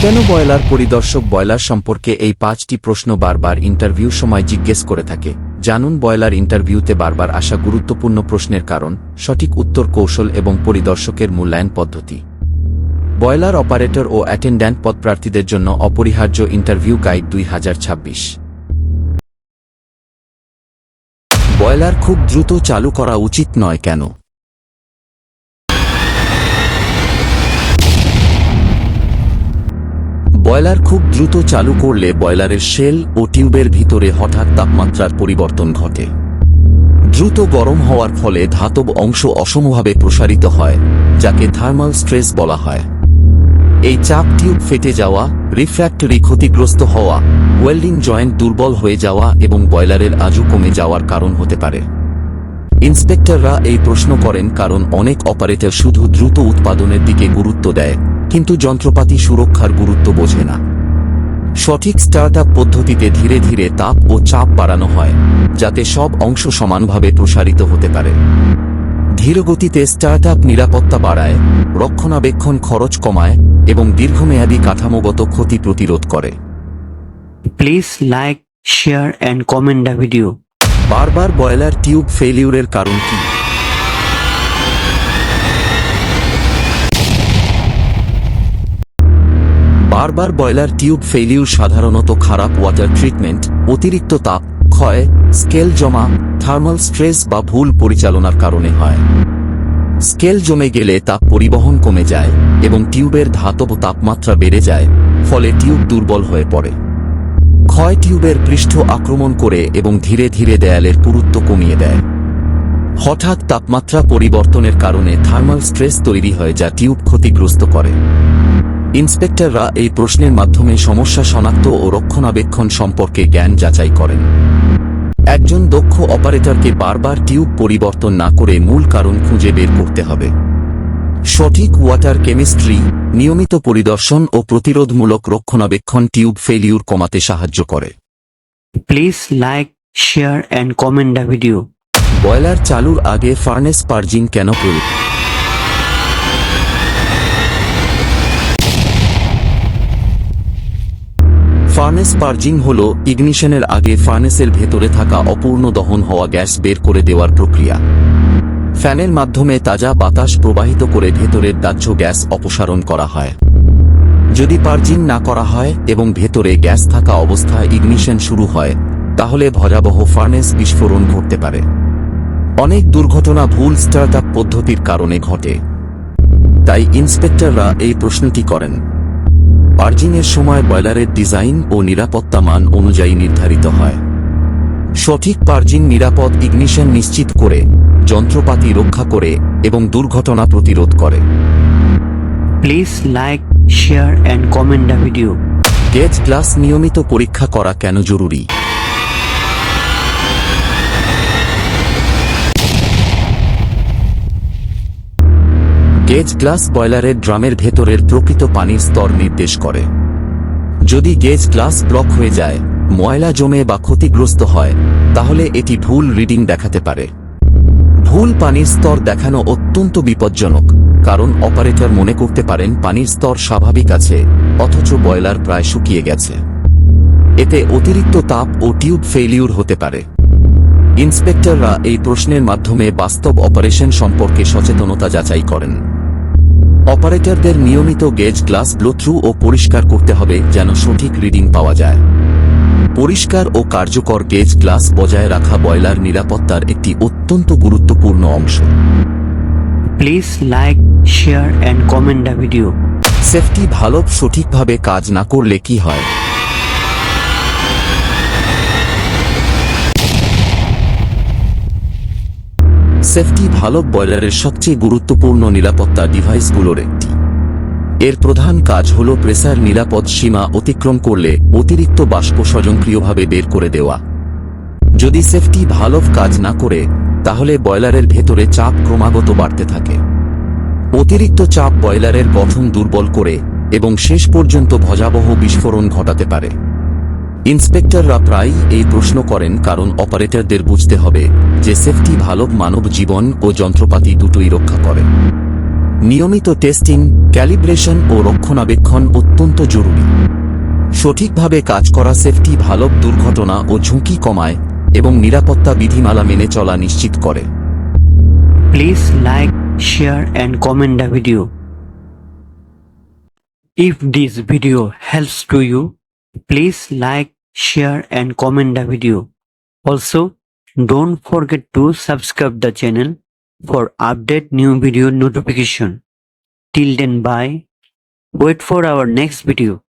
কেন বয়লার পরিদর্শক বয়লার সম্পর্কে এই 5টি প্রশ্ন বারবার ইন্টারভিউ সময় জিজ্ঞেস করে থাকে। জানুন বয়লার ইন্টারভিউতে বারবার আসা গুরুত্বপূর্ণ প্রশ্নের কারণ, সঠিক উত্তর কৌশল এবং পরিদর্শকের মূল্যায়ন পদ্ধতি। বয়লার অপারেটর ও অ্যাটেন্ড্যান্ট পদপ্রার্থীদের জন্য অপরিহার্য ইন্টারভিউ গাইড 2026। বয়লার খুব দ্রুত চালু করা উচিত নয় কেন? বয়লার খুব দ্রুত চালু করলে বয়লারের শেল ও টিউবের ভিতরে হঠাৎ তাপমাত্রার পরিবর্তন ঘটে। দ্রুত গরম হওয়ার ফলে ধাতব অংশ অসমভাবে প্রসারিত হয়, যাকে থার্মাল স্ট্রেস বলা হয়। এই চাপ টিউব ফেটে যাওয়া, রিফ্র্যাক্টরি ক্ষতিগ্রস্ত হওয়া, ওয়েল্ডিং জয়েন্ট দুর্বল হয়ে যাওয়া এবং বয়লারের আজু কমে যাওয়ার কারণ হতে পারে। ইন্সপেক্টররা এই প্রশ্ন করেন কারণ অনেক অপারেটর শুধু দ্রুত উৎপাদনের দিকে গুরুত্ব দেয়, কিন্তু যন্ত্রপাতি সুরক্ষার গুরুত্ব বোঝে না। সঠিক স্টার্টআপ পদ্ধতিতে ধীরে ধীরে তাপ ও চাপ বাড়ানো হয়, যাতে সব অংশ সমানভাবে প্রসারিত হতে পারে। ধীরগতিতে স্টার্টআপ নিরাপত্তা বাড়ায়, রক্ষণাবেক্ষণ খরচ কমায় এবং দীর্ঘমেয়াদী কাঠামোগত ক্ষতি প্রতিরোধ করে। Please like, share and comment the video. বারবার বয়লার টিউব ফেলিউরের কারণ কি? বারবার বয়লার টিউব ফেলিউর সাধারণত খারাপ ওয়াটার ট্রিটমেন্ট, অতিরিক্ত তাপ, ক্ষয়, স্কেল জমা, থার্মাল স্ট্রেস বা ভুল পরিচালনার কারণে হয়। স্কেল জমে গেলে তাপ পরিবহন কমে যায় এবং টিউবের ধাতব তাপমাত্রা বেড়ে যায়, ফলে টিউব দুর্বল হয়ে পড়ে। ক্ষয় টিউবের পৃষ্ঠ আক্রমণ করে এবং ধীরে ধীরে দেয়ালের পুরুত্ব কমিয়ে দেয়। হঠাৎ তাপমাত্রা পরিবর্তনের কারণে থার্মাল স্ট্রেস তৈরি হয়, যা টিউব ক্ষতিগ্রস্ত করে। ইন্সপেক্টররা এই প্রশ্নের মাধ্যমে সমস্যা শনাক্ত ও রক্ষণাবেক্ষণ সম্পর্কে জ্ঞান যাচাই করেন। একজন দক্ষ অপারেটরকে বারবার টিউব পরিবর্তন না করে মূল কারণ খুঁজে বের করতে হবে। সঠিক ওয়াটার কেমিস্ট্রি, নিয়মিত পরিদর্শন ও প্রতিরোধমূলক রক্ষণাবেক্ষণ টিউব ফেলিউর কমাতে সাহায্য করে। Please like, share and comment the video. Boiler চালুর আগে ফার্নেস পার্জিং কেন প্রয়োগ? ফার্নেস পার্জিং হল ইগনিশনের আগে ফার্নেসের ভেতরে থাকা অপূর্ণ দহন হওয়া গ্যাস বের করে দেওয়ার প্রক্রিয়া। ফ্যানের মাধ্যমে তাজা বাতাস প্রবাহিত করে ভেতরের দাহ্য গ্যাস অপসারণ করা হয়। যদি পার্জিং না করা হয় এবং ভেতরে গ্যাস থাকা অবস্থায় ইগনিশন শুরু হয়, তাহলে ভয়াবহ ফার্নেস বিস্ফোরণ ঘটতে পারে। অনেক দুর্ঘটনা ভুল স্টার্টআপ পদ্ধতির কারণে ঘটে। তাই ইন্সপেক্টররা এই প্রশ্নটি করেন। পার্জিংয়ের সময় বয়লারের ডিজাইন ও নিরাপত্তা মান অনুযায়ী নির্ধারিত হয়। সঠিক পার্জিং নিরাপদ ইগনিশন নিশ্চিত করে, যন্ত্রপাতি রক্ষা করে এবং দুর্ঘটনা প্রতিরোধ করে। Please like, share and comment the video. Gauge glass নিয়মিত পরীক্ষা করা কেন জরুরি? গেজ গ্লাস বয়লারের ড্রামের ভেতরের প্রকৃত পানির স্তর নির্দেশ করে। যদি গেজ গ্লাস ব্লক হয়ে যায়, ময়লা জমে বা ক্ষতিগ্রস্ত হয়, তাহলে এটি ভুল রিডিং দেখাতে পারে। ভুল পানির স্তর দেখানো অত্যন্ত বিপজ্জনক, কারণ অপারেটর মনে করতে পারেন পানির স্তর স্বাভাবিক আছে, অথচ বয়লার প্রায় শুকিয়ে গেছে। এতে অতিরিক্ত তাপ ও টিউব ফেলিউর হতে পারে। ইন্সপেক্টররা এই প্রশ্নের মাধ্যমে বাস্তব অপারেশন সম্পর্কে সচেতনতা যাচাই করেন। অপারেটরদের নিয়মিত গেজ গ্লাস ব্লো থ্রু ও পরিষ্কার করতে হবে যেন সঠিক রিডিং পাওয়া যায়। পরিষ্কার ও কার্যকর গেজ গ্লাস বজায় রাখা বয়লার নিরাপত্তার একটি অত্যন্ত গুরুত্বপূর্ণ অংশ। Please like, share and comment the video. Safety valve সঠিকভাবে কাজ না করলে কি হয়? সেফটি ভালভ বয়লারের সবচেয়ে গুরুত্বপূর্ণ নিরাপত্তা ডিভাইসগুলোর একটি। এর প্রধান কাজ হল প্রেসার নিরাপদ সীমা অতিক্রম করলে অতিরিক্ত বাষ্প স্বয়ংক্রিয়ভাবে বের করে দেওয়া। যদি সেফটি ভালভ কাজ না করে, তাহলে বয়লারের ভেতরে চাপ ক্রমাগত বাড়তে থাকে। অতিরিক্ত চাপ বয়লারের গঠন দুর্বল করে এবং শেষ পর্যন্ত ভয়াবহ বিস্ফোরণ ঘটাতে পারে। ইন্সপেক্টররা প্রায়ই এই প্রশ্ন করেন কারণ অপারেটরদের বুঝতে হবে যে সেফটি ভালভ মানব জীবন ও যন্ত্রপাতি দুটোই রক্ষা করে। নিয়মিত টেস্টিং, ক্যালিব্রেশন ও রক্ষণাবেক্ষণ অত্যন্ত জরুরি। সঠিকভাবে কাজ করা সেফটি ভালভ দুর্ঘটনা ও ঝুঁকি কমায় এবং নিরাপত্তা বিধিমালা মেনে চলা নিশ্চিত করে। Please like, share and comment the video. If this video helps to you, please like, share and comment the video. Also, don't forget to subscribe the channel for update new video notification. Till then, bye. Wait for our next video.